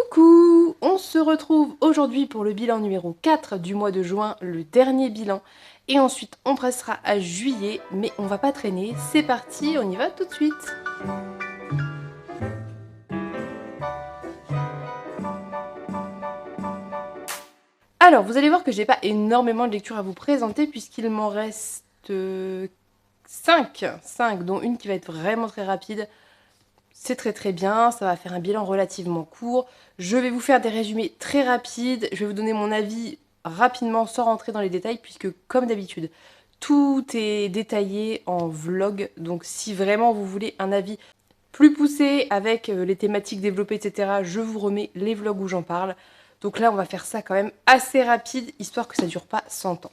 Coucou! On se retrouve aujourd'hui pour le bilan numéro 4 du mois de juin, le dernier bilan. Et ensuite, on passera à juillet, mais on va pas traîner. C'est parti, on y va tout de suite! Alors, vous allez voir que j'ai pas énormément de lectures à vous présenter, puisqu'il m'en reste 5, dont une qui va être vraiment très rapide. C'est très bien, ça va faire un bilan relativement court. Je vais vous faire des résumés très rapides, je vais vous donner mon avis rapidement sans rentrer dans les détails puisque comme d'habitude, tout est détaillé en vlog. Donc si vraiment vous voulez un avis plus poussé avec les thématiques développées, etc., je vous remets les vlogs où j'en parle. Donc là, on va faire ça quand même assez rapide, histoire que ça dure pas 100 ans.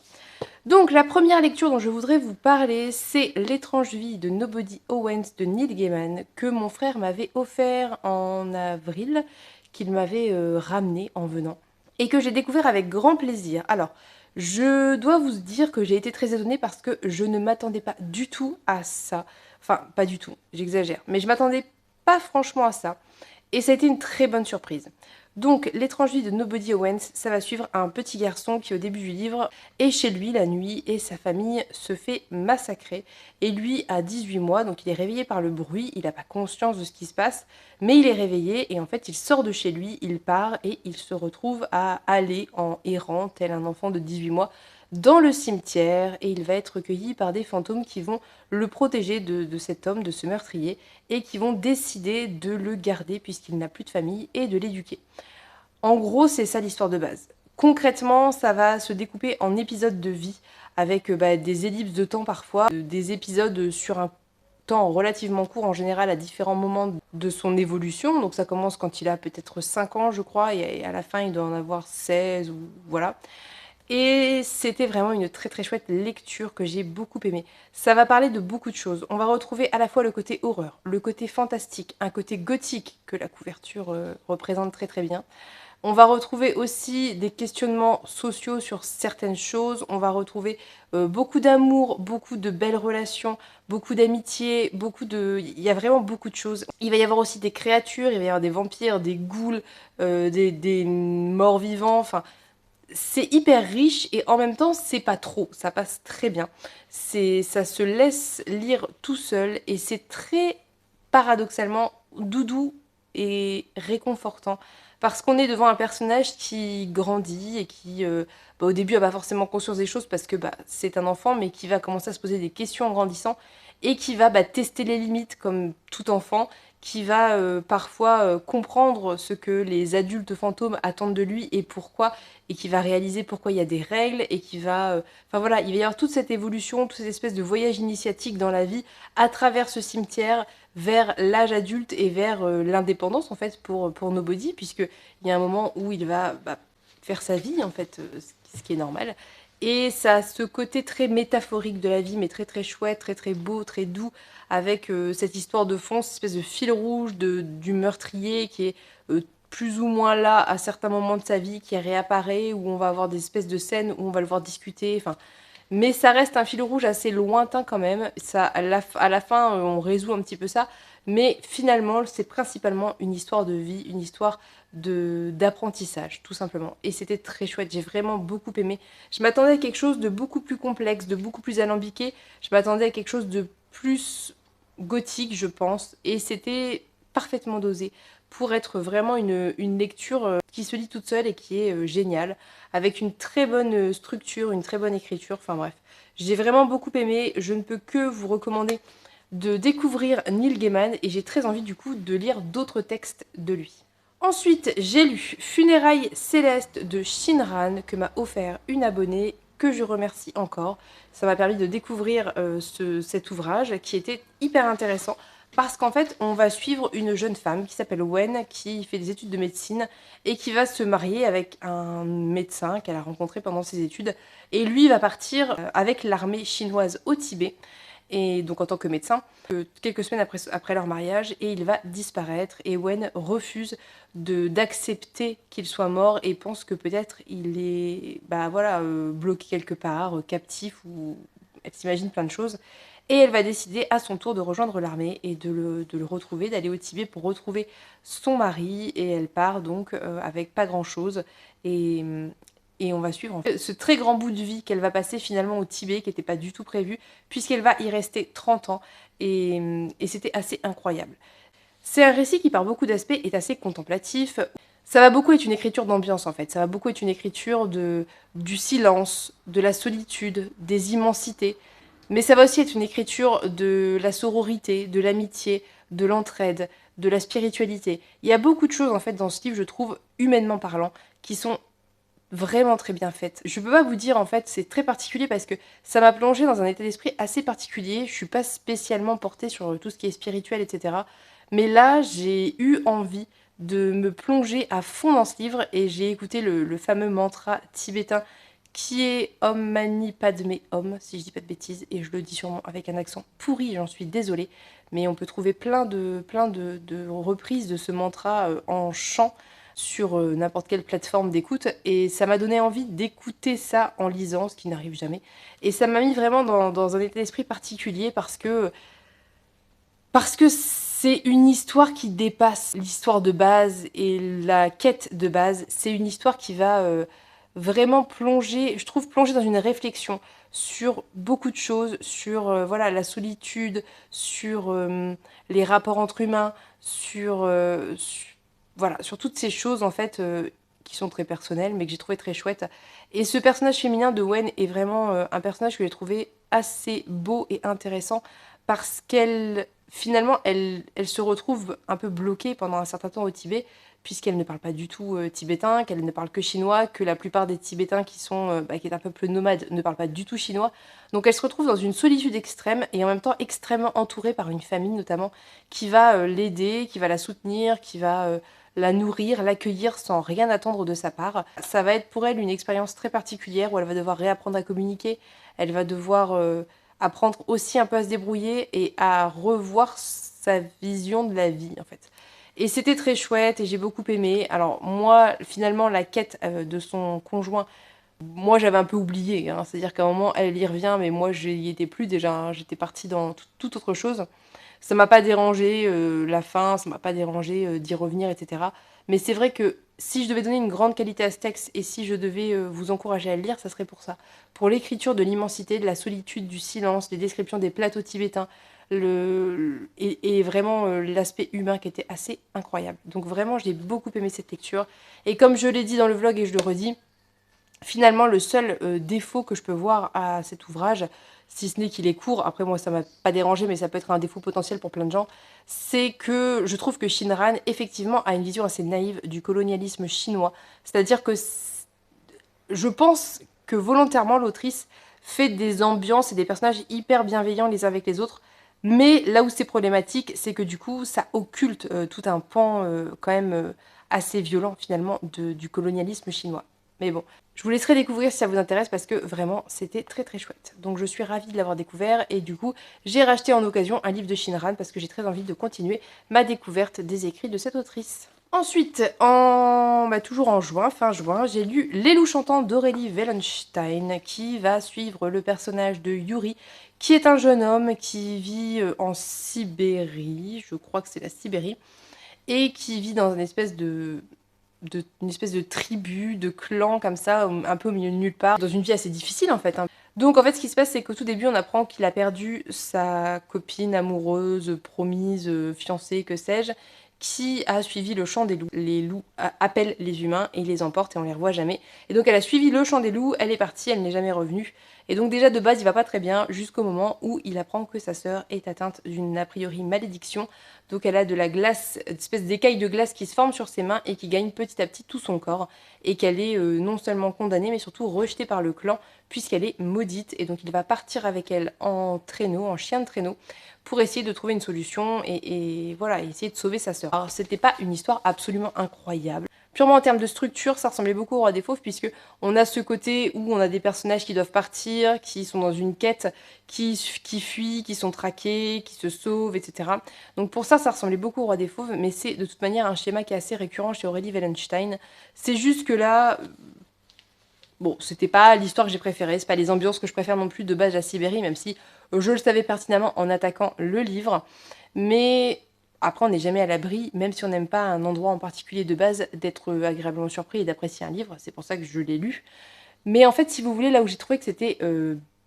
Donc la première lecture dont je voudrais vous parler, c'est L'étrange vie de Nobody Owens de Neil Gaiman, que mon frère m'avait offert en avril, qu'il m'avait ramené en venant, et que j'ai découvert avec grand plaisir. Alors, je dois vous dire que j'ai été très étonnée parce que je ne m'attendais pas du tout à ça. Enfin, pas du tout, j'exagère, mais je m'attendais pas franchement à ça. Et ça a été une très bonne surprise. Donc, L'étrange vie de Nobody Owens, ça va suivre un petit garçon qui, au début du livre, est chez lui la nuit et sa famille se fait massacrer. Et lui a 18 mois, donc il est réveillé par le bruit, il n'a pas conscience de ce qui se passe, mais il est réveillé et en fait il sort de chez lui, il part et il se retrouve à aller en errant, tel un enfant de 18 mois, dans le cimetière et il va être recueilli par des fantômes qui vont le protéger de cet homme, de ce meurtrier, et qui vont décider de le garder puisqu'il n'a plus de famille et de l'éduquer. En gros, c'est ça l'histoire de base. Concrètement, ça va se découper en épisodes de vie avec des ellipses de temps parfois, des épisodes sur un temps relativement court en général à différents moments de son évolution. Donc ça commence quand il a peut-être 5 ans je crois et à la fin il doit en avoir 16 ou voilà. Et c'était vraiment une très chouette lecture que j'ai beaucoup aimée. Ça va parler de beaucoup de choses. On va retrouver à la fois le côté horreur, le côté fantastique, un côté gothique que la couverture représente très bien. On va retrouver aussi des questionnements sociaux sur certaines choses. On va retrouver beaucoup d'amour, beaucoup de belles relations, beaucoup d'amitié, Il y a vraiment beaucoup de choses. Il va y avoir aussi des créatures, il va y avoir des vampires, des ghouls, des morts vivants, enfin c'est hyper riche et en même temps c'est pas trop, ça passe très bien. Ça se laisse lire tout seul et c'est très paradoxalement doudou et réconfortant parce qu'on est devant un personnage qui grandit et qui au début a pas forcément conscience des choses parce que c'est un enfant mais qui va commencer à se poser des questions en grandissant et qui va tester les limites comme tout enfant, qui va parfois comprendre ce que les adultes fantômes attendent de lui et pourquoi, et qui va réaliser pourquoi il y a des règles, et qui va... Enfin voilà, il va y avoir toute cette évolution, toute cette espèce de voyage initiatique dans la vie à travers ce cimetière vers l'âge adulte et vers l'indépendance en fait pour Nobody, puisqu'il y a un moment où il va faire sa vie en fait, ce qui est normal. Et ça a ce côté très métaphorique de la vie, mais très chouette, très beau, très doux, avec cette histoire de fond, cette espèce de fil rouge du meurtrier qui est plus ou moins là à certains moments de sa vie, qui réapparaît, où on va avoir des espèces de scènes où on va le voir discuter, enfin... Mais ça reste un fil rouge assez lointain quand même. Ça, à la fin, on résout un petit peu ça. Mais finalement, c'est principalement une histoire de vie, une histoire d'apprentissage, tout simplement. Et c'était très chouette, j'ai vraiment beaucoup aimé. Je m'attendais à quelque chose de beaucoup plus complexe, de beaucoup plus alambiqué. Je m'attendais à quelque chose de plus gothique, je pense. Et c'était parfaitement dosé pour être vraiment une lecture qui se lit toute seule et qui est géniale, avec une très bonne structure, une très bonne écriture, enfin bref. J'ai vraiment beaucoup aimé, je ne peux que vous recommander de découvrir Neil Gaiman et j'ai très envie du coup de lire d'autres textes de lui. Ensuite, j'ai lu Funérailles célestes de Shinran que m'a offert une abonnée que je remercie encore. Ça m'a permis de découvrir cet ouvrage qui était hyper intéressant parce qu'en fait, on va suivre une jeune femme qui s'appelle Wen, qui fait des études de médecine et qui va se marier avec un médecin qu'elle a rencontré pendant ses études. Et lui va partir avec l'armée chinoise au Tibet, et donc en tant que médecin, quelques semaines après leur mariage, et il va disparaître. Et Wen refuse d'accepter qu'il soit mort et pense que peut-être il est bloqué quelque part, captif, ou elle s'imagine plein de choses. Et elle va décider à son tour de rejoindre l'armée et de le retrouver, d'aller au Tibet pour retrouver son mari. Et elle part donc avec pas grand-chose. Et, et on va suivre en fait ce très grand bout de vie qu'elle va passer finalement au Tibet, qui n'était pas du tout prévu, puisqu'elle va y rester 30 ans. Et c'était assez incroyable. C'est un récit qui par beaucoup d'aspects est assez contemplatif. Ça va beaucoup être une écriture d'ambiance en fait, ça va beaucoup être une écriture du silence, de la solitude, des immensités. Mais ça va aussi être une écriture de la sororité, de l'amitié, de l'entraide, de la spiritualité. Il y a beaucoup de choses en fait dans ce livre, je trouve, humainement parlant, qui sont vraiment très bien faites. Je peux pas vous dire en fait, c'est très particulier parce que ça m'a plongée dans un état d'esprit assez particulier. Je suis pas spécialement portée sur tout ce qui est spirituel, etc. Mais là, j'ai eu envie de me plonger à fond dans ce livre et j'ai écouté le fameux mantra tibétain qui est Om Mani Padme Hum, si je dis pas de bêtises, et je le dis sûrement avec un accent pourri, j'en suis désolée, mais on peut trouver plein de reprises de ce mantra en chant sur n'importe quelle plateforme d'écoute, et ça m'a donné envie d'écouter ça en lisant, ce qui n'arrive jamais. Et ça m'a mis vraiment dans un état d'esprit particulier parce que c'est une histoire qui dépasse l'histoire de base et la quête de base. C'est une histoire qui va vraiment plonger, je trouve, plonger dans une réflexion sur beaucoup de choses, sur voilà, la solitude, sur les rapports entre humains, voilà, sur toutes ces choses en fait qui sont très personnelles mais que j'ai trouvé très chouettes. Et ce personnage féminin de Wen est vraiment un personnage que j'ai trouvé assez beau et intéressant parce qu'elle finalement elle se retrouve un peu bloquée pendant un certain temps au Tibet puisqu'elle ne parle pas du tout tibétain, qu'elle ne parle que chinois, que la plupart des Tibétains qui sont qui est un peuple nomade ne parlent pas du tout chinois. Donc elle se retrouve dans une solitude extrême et en même temps extrêmement entourée par une famille notamment qui va l'aider, qui va la soutenir, qui va la nourrir, l'accueillir sans rien attendre de sa part. Ça va être pour elle une expérience très particulière où elle va devoir réapprendre à communiquer, elle va devoir apprendre aussi un peu à se débrouiller et à revoir sa vision de la vie en fait. Et c'était très chouette et j'ai beaucoup aimé. Alors moi, finalement, la quête de son conjoint, moi j'avais un peu oublié, hein. C'est-à-dire qu'à un moment, elle y revient, mais moi je n'y étais plus déjà, hein. J'étais partie dans toute autre chose. Ça m'a pas dérangé la fin, ça m'a pas dérangé d'y revenir, etc. Mais c'est vrai que si je devais donner une grande qualité à ce texte et si je devais vous encourager à le lire, ça serait pour ça. Pour l'écriture de l'immensité, de la solitude, du silence, les descriptions des plateaux tibétains, et vraiment l'aspect humain qui était assez incroyable. Donc vraiment, j'ai beaucoup aimé cette lecture. Et comme je l'ai dit dans le vlog et je le redis, finalement, le seul défaut que je peux voir à cet ouvrage, si ce n'est qu'il est court, après moi ça m'a pas dérangé, mais ça peut être un défaut potentiel pour plein de gens, c'est que je trouve que Shinran, effectivement, a une vision assez naïve du colonialisme chinois. C'est-à-dire que je pense que volontairement l'autrice fait des ambiances et des personnages hyper bienveillants les uns avec les autres, mais là où c'est problématique, c'est que du coup ça occulte tout un pan quand même assez violent finalement du colonialisme chinois. Mais bon, je vous laisserai découvrir si ça vous intéresse parce que vraiment c'était très très chouette. Donc je suis ravie de l'avoir découvert et du coup j'ai racheté en occasion un livre de Shinran parce que j'ai très envie de continuer ma découverte des écrits de cette autrice. Ensuite, toujours en juin, fin juin, j'ai lu Les loups chantants d'Aurélie Wellenstein qui va suivre le personnage de Yuri qui est un jeune homme qui vit en Sibérie, je crois que c'est la Sibérie, et qui vit dans une espèce de tribu, de clan comme ça, un peu au milieu de nulle part, dans une vie assez difficile en fait, hein. Donc en fait ce qui se passe c'est qu'au tout début on apprend qu'il a perdu sa copine amoureuse, promise, fiancée, que sais-je, qui a suivi le chant des loups. Les loups appellent les humains et ils les emportent et on les revoit jamais. Et donc elle a suivi le chant des loups, elle est partie, elle n'est jamais revenue. Et donc déjà de base il va pas très bien jusqu'au moment où il apprend que sa sœur est atteinte d'une a priori malédiction. Donc elle a de la glace, une espèce d'écaille de glace qui se forme sur ses mains et qui gagne petit à petit tout son corps. Et qu'elle est non seulement condamnée mais surtout rejetée par le clan puisqu'elle est maudite. Et donc il va partir avec elle en traîneau, en chien de traîneau, pour essayer de trouver une solution et voilà, essayer de sauver sa sœur. Alors c'était pas une histoire absolument incroyable. Purement en termes de structure, ça ressemblait beaucoup au Roi des Fauves, puisque on a ce côté où on a des personnages qui doivent partir, qui sont dans une quête, qui fuient, qui sont traqués, qui se sauvent, etc. Donc pour ça, ça ressemblait beaucoup au Roi des Fauves, mais c'est de toute manière un schéma qui est assez récurrent chez Aurélie Wellenstein. C'est juste que là, Bon, c'était pas l'histoire que j'ai préférée, c'est pas les ambiances que je préfère non plus de base à Sibérie, même si je le savais pertinemment en attaquant le livre. Mais après, on n'est jamais à l'abri, même si on n'aime pas un endroit en particulier de base, d'être agréablement surpris et d'apprécier un livre. C'est pour ça que je l'ai lu. Mais en fait, si vous voulez, là où j'ai trouvé que c'était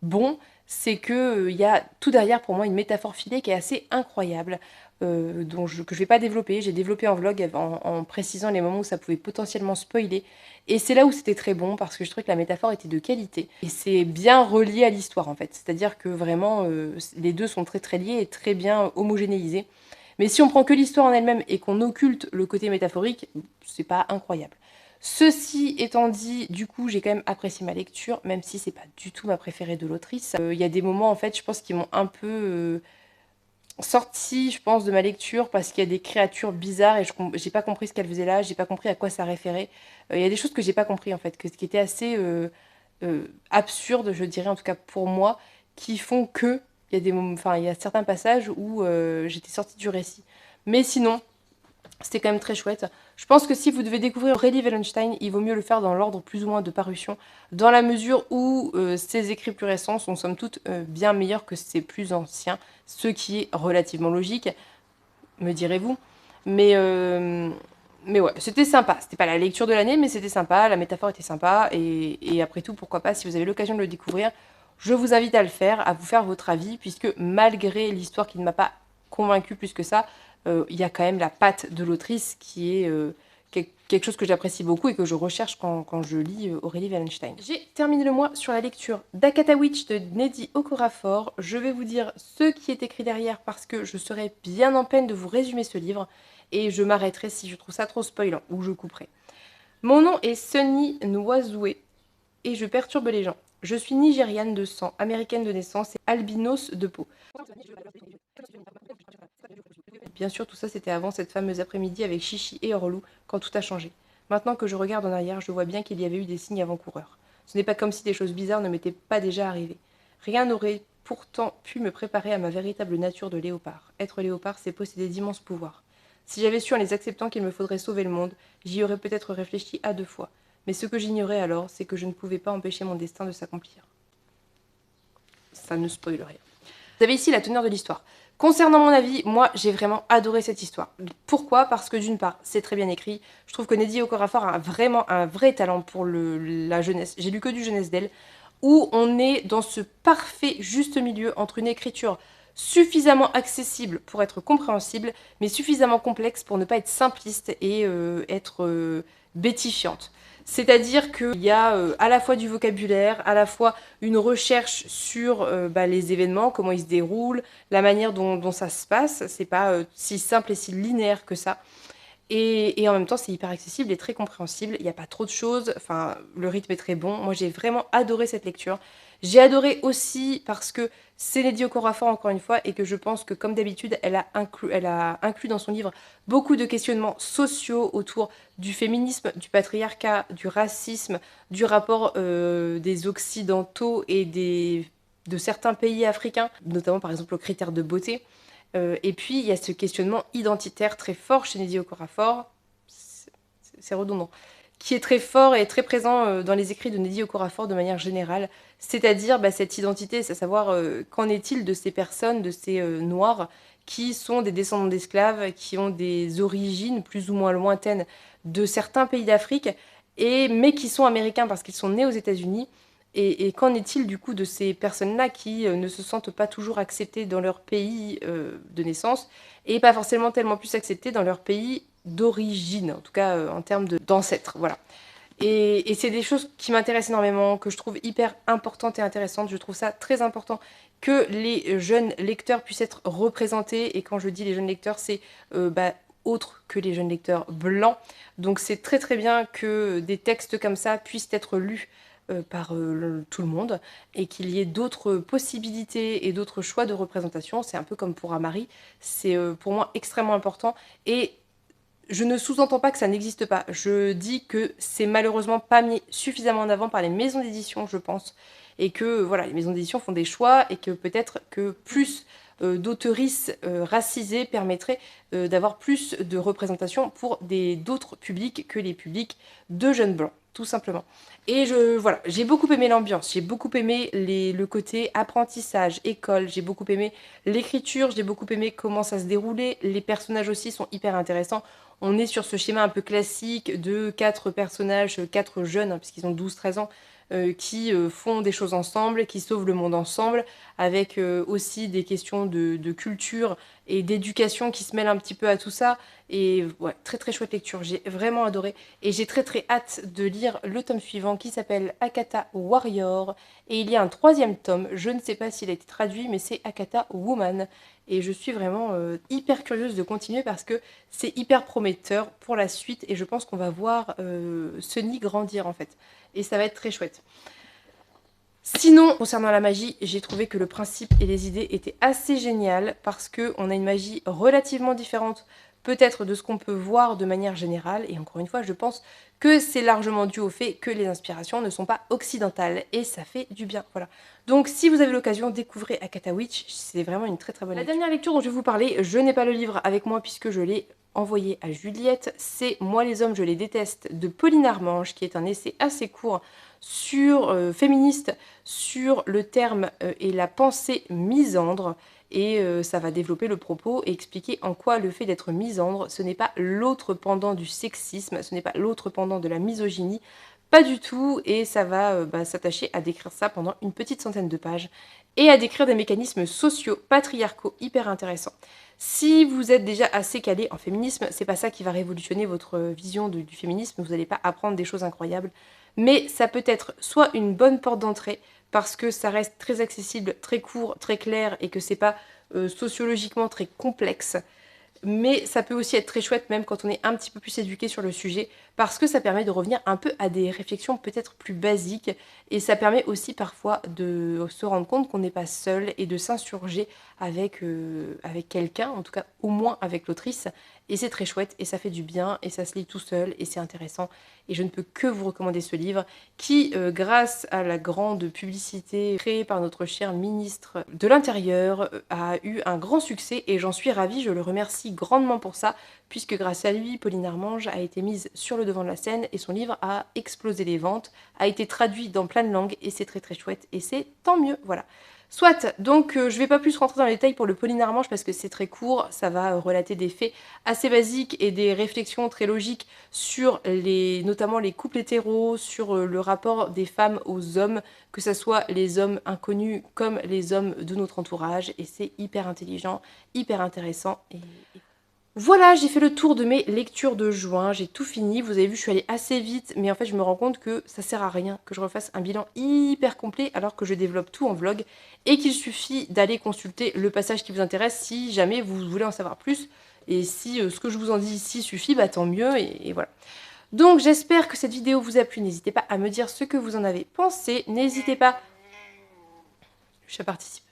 bon, c'est que il y a tout derrière pour moi une métaphore filée qui est assez incroyable, que je vais pas développer. J'ai développé en vlog en précisant les moments où ça pouvait potentiellement spoiler. Et c'est là où c'était très bon parce que je trouvais que la métaphore était de qualité. Et c'est bien relié à l'histoire en fait. C'est-à-dire que vraiment les deux sont très très liés et très bien homogénéisés. Mais si on prend que l'histoire en elle-même et qu'on occulte le côté métaphorique, c'est pas incroyable. Ceci étant dit, du coup, j'ai quand même apprécié ma lecture, même si c'est pas du tout ma préférée de l'autrice. Il y a des moments, en fait, je pense, qui m'ont un peu sorti, je pense, de ma lecture parce qu'il y a des créatures bizarres et j'ai pas compris ce qu'elles faisaient là, j'ai pas compris à quoi ça référait. Il y a des choses que j'ai pas compris, en fait, qui étaient assez absurdes, je dirais, en tout cas pour moi, qui font que il y a des moments, enfin, il y a certains passages où j'étais sortie du récit. Mais sinon, c'était quand même très chouette. Je pense que si vous devez découvrir Aurélie Wallenstein, il vaut mieux le faire dans l'ordre plus ou moins de parution, dans la mesure où ses écrits plus récents sont somme toute bien meilleurs que ses plus anciens, ce qui est relativement logique, me direz-vous. Mais, euh, mais ouais, c'était sympa. C'était pas la lecture de l'année, mais c'était sympa, la métaphore était sympa, et après tout, pourquoi pas, si vous avez l'occasion de le découvrir, je vous invite à le faire, à vous faire votre avis, puisque malgré l'histoire qui ne m'a pas convaincue plus que ça, il y a quand même la patte de l'autrice qui est quelque chose que j'apprécie beaucoup et que je recherche quand je lis Aurélie Wallenstein. J'ai terminé le mois sur la lecture d'Akata Witch de Nnedi Okorafor. Je vais vous dire ce qui est écrit derrière parce que je serais bien en peine de vous résumer ce livre et je m'arrêterai si je trouve ça trop spoilant ou je couperai. Mon nom est Sunny Nwazoué et je perturbe les gens. Je suis nigériane de sang, américaine de naissance et albinos de peau. Bien sûr, tout ça c'était avant cette fameuse après-midi avec Chichi et Orlou, quand tout a changé. Maintenant que je regarde en arrière, je vois bien qu'il y avait eu des signes avant-coureurs. Ce n'est pas comme si des choses bizarres ne m'étaient pas déjà arrivées. Rien n'aurait pourtant pu me préparer à ma véritable nature de léopard. Être léopard, c'est posséder d'immenses pouvoirs. Si j'avais su en les acceptant qu'il me faudrait sauver le monde, j'y aurais peut-être réfléchi à deux fois. Mais ce que j'ignorais alors, c'est que je ne pouvais pas empêcher mon destin de s'accomplir. Ça ne spoil rien. Vous avez ici la teneur de l'histoire. Concernant mon avis, moi j'ai vraiment adoré cette histoire. Pourquoi? Parce que d'une part, c'est très bien écrit. Je trouve que Nnedi Okorafor a vraiment un vrai talent pour la jeunesse. J'ai lu que du jeunesse d'elle, où on est dans ce parfait juste milieu entre une écriture suffisamment accessible pour être compréhensible, mais suffisamment complexe pour ne pas être simpliste et être bêtifiante. C'est-à-dire qu'il y a à la fois du vocabulaire, à la fois une recherche sur les événements, comment ils se déroulent, la manière dont ça se passe. C'est pas si simple et si linéaire que ça. Et en même temps, c'est hyper accessible et très compréhensible. Il n'y a pas trop de choses. Enfin, le rythme est très bon. Moi, j'ai vraiment adoré cette lecture. J'ai adoré aussi parce que c'est Nnedi Okorafor, encore une fois, et que je pense que, comme d'habitude, elle a inclus dans son livre beaucoup de questionnements sociaux autour du féminisme, du patriarcat, du racisme, du rapport des Occidentaux et de certains pays africains, notamment par exemple aux critères de beauté. Et puis, il y a ce questionnement identitaire très fort chez Nnedi Okorafor, c'est redondant, qui est très fort et très présent dans les écrits de Nnedi Okorafor de manière générale, c'est-à-dire cette identité, c'est à savoir qu'en est-il de ces personnes, de ces noirs, qui sont des descendants d'esclaves, qui ont des origines plus ou moins lointaines de certains pays d'Afrique, mais qui sont américains parce qu'ils sont nés aux États-Unis. Et qu'en est-il du coup de ces personnes-là qui ne se sentent pas toujours acceptées dans leur pays de naissance et pas forcément tellement plus acceptées dans leur pays d'origine, en tout cas en termes d'ancêtres, voilà. Et c'est des choses qui m'intéressent énormément, que je trouve hyper importantes et intéressantes. Je trouve ça très important que les jeunes lecteurs puissent être représentés. Et quand je dis les jeunes lecteurs, c'est autre que les jeunes lecteurs blancs. Donc c'est très très bien que des textes comme ça puissent être lus par tout le monde et qu'il y ait d'autres possibilités et d'autres choix de représentation. C'est un peu comme pour Amari. C'est pour moi extrêmement important. Et je ne sous-entends pas que ça n'existe pas. Je dis que c'est malheureusement pas mis suffisamment en avant par les maisons d'édition, je pense. Et que voilà, les maisons d'édition font des choix et que peut-être que plus d'auteuristes racisées permettrait d'avoir plus de représentation pour d'autres publics que les publics de jeunes blancs. tout simplement. Et voilà, j'ai beaucoup aimé l'ambiance, j'ai beaucoup aimé le côté apprentissage, école, j'ai beaucoup aimé l'écriture, j'ai beaucoup aimé comment ça se déroulait, les personnages aussi sont hyper intéressants. On est sur ce schéma un peu classique de 4 personnages, 4 jeunes, hein, puisqu'ils ont 12-13 ans, qui font des choses ensemble, qui sauvent le monde ensemble, avec aussi des questions de culture et d'éducation qui se mêlent un petit peu à tout ça. Et ouais, très très chouette lecture, j'ai vraiment adoré. Et j'ai très très hâte de lire le tome suivant qui s'appelle Akata Warrior. Et il y a un 3e tome, je ne sais pas s'il a été traduit, mais c'est Akata Woman. Et je suis vraiment hyper curieuse de continuer parce que c'est hyper prometteur pour la suite. Et je pense qu'on va voir Sunny grandir en fait. Et ça va être très chouette. Sinon, concernant la magie, j'ai trouvé que le principe et les idées étaient assez géniales parce qu'on a une magie relativement différente peut-être de ce qu'on peut voir de manière générale. Et encore une fois, je pense que c'est largement dû au fait que les inspirations ne sont pas occidentales et ça fait du bien. Voilà. Donc si vous avez l'occasion, découvrez Akata Witch, c'est vraiment une très très bonne lecture. La dernière lecture dont je vais vous parler, je n'ai pas le livre avec moi puisque je l'ai envoyé à Juliette, c'est Moi les hommes je les déteste de Pauline Armange, qui est un essai assez court sur féministe, sur le terme et la pensée misandre. Et ça va développer le propos et expliquer en quoi le fait d'être misandre, ce n'est pas l'autre pendant du sexisme, ce n'est pas l'autre pendant de la misogynie, pas du tout, et ça va s'attacher à décrire ça pendant une petite centaine de pages, et à décrire des mécanismes sociaux, patriarcaux, hyper intéressants. Si vous êtes déjà assez calé en féminisme, c'est pas ça qui va révolutionner votre vision du féminisme, vous n'allez pas apprendre des choses incroyables, mais ça peut être soit une bonne porte d'entrée, parce que ça reste très accessible, très court, très clair, et que c'est pas sociologiquement très complexe. Mais ça peut aussi être très chouette même quand on est un petit peu plus éduqué sur le sujet, parce que ça permet de revenir un peu à des réflexions peut-être plus basiques, et ça permet aussi parfois de se rendre compte qu'on n'est pas seul et de s'insurger avec quelqu'un, en tout cas au moins avec l'autrice, et c'est très chouette, et ça fait du bien, et ça se lit tout seul, et c'est intéressant, et je ne peux que vous recommander ce livre, qui, grâce à la grande publicité créée par notre cher ministre de l'Intérieur, a eu un grand succès, et j'en suis ravie, je le remercie grandement pour ça, puisque grâce à lui, Pauline Armange a été mise sur le devant de la scène, et son livre a explosé les ventes, a été traduit dans plein de langues, et c'est très très chouette, et c'est tant mieux, voilà. Soit, donc je vais pas plus rentrer dans les détails pour le Pauline Armange parce que c'est très court, ça va relater des faits assez basiques et des réflexions très logiques sur notamment les couples hétéros, sur le rapport des femmes aux hommes, que ce soit les hommes inconnus comme les hommes de notre entourage, et c'est hyper intelligent, hyper intéressant. Voilà, j'ai fait le tour de mes lectures de juin, j'ai tout fini, vous avez vu je suis allée assez vite, mais en fait je me rends compte que ça sert à rien que je refasse un bilan hyper complet alors que je développe tout en vlog, et qu'il suffit d'aller consulter le passage qui vous intéresse si jamais vous voulez en savoir plus, et si ce que je vous en dis ici suffit, bah tant mieux, et voilà. Donc j'espère que cette vidéo vous a plu, n'hésitez pas à me dire ce que vous en avez pensé, n'hésitez pas... Je participe.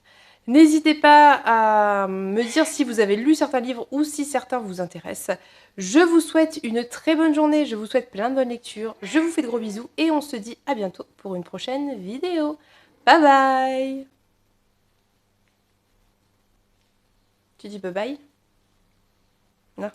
N'hésitez pas à me dire si vous avez lu certains livres ou si certains vous intéressent. Je vous souhaite une très bonne journée, je vous souhaite plein de bonnes lectures, je vous fais de gros bisous et on se dit à bientôt pour une prochaine vidéo. Bye bye! Tu dis bye bye? Non.